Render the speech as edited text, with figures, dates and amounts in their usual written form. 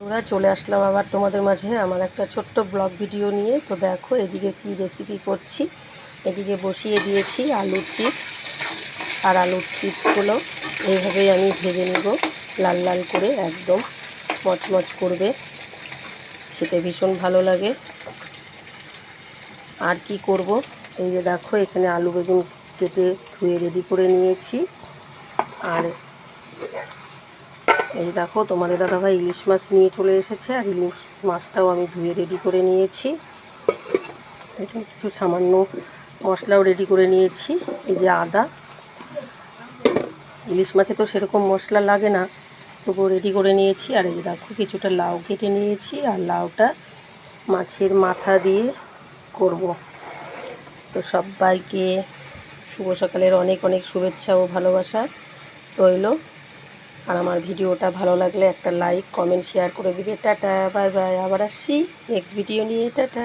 আমরা চলে আসলাম আবার তোমাদের মাঝে আমার একটা ছোট্ট ব্লগ ভিডিও নিয়ে। তো দেখো এদিকে কি রেসিপি করছি। এদিকে বসিয়ে দিয়েছি আলুর চিপস, আর আলুর চিপসগুলো এইভাবেই আমি ভেজে নেব, লাল লাল করে একদম মচমচ করবে, খেতে ভীষণ ভালো লাগে। আর কি করব, এই যে দেখো এখানে আলু বেগুন কেটে ধুয়ে রেডি করে নিয়েছি। আর এই দেখো তোমাদের দাদাভাই ইলিশ মাছ নিয়ে চলে এসেছে, আর ইলিশ মাছটাও আমি ধুয়ে রেডি করে নিয়েছি। এটা কিছু সামান্য মশলাও রেডি করে নিয়েছি। এই যে আদা, ইলিশ মাছে তো সেরকম মশলা লাগে না, তবুও রেডি করে নিয়েছি। আর এই দেখো কিছুটা লাউ কেটে নিয়েছি, আর লাউটা মাছের মাথা দিয়ে করব। তো সবাইকে শুভ সকালের অনেক অনেক শুভেচ্ছা ও ভালোবাসা রইল। আর আমার ভিডিওটা ভালো লাগলে একটা লাইক কমেন্ট শেয়ার করে দিবে। টাটা, বাই বাই, আবার আসছি নেক্সট ভিডিও নিয়ে। টাটা।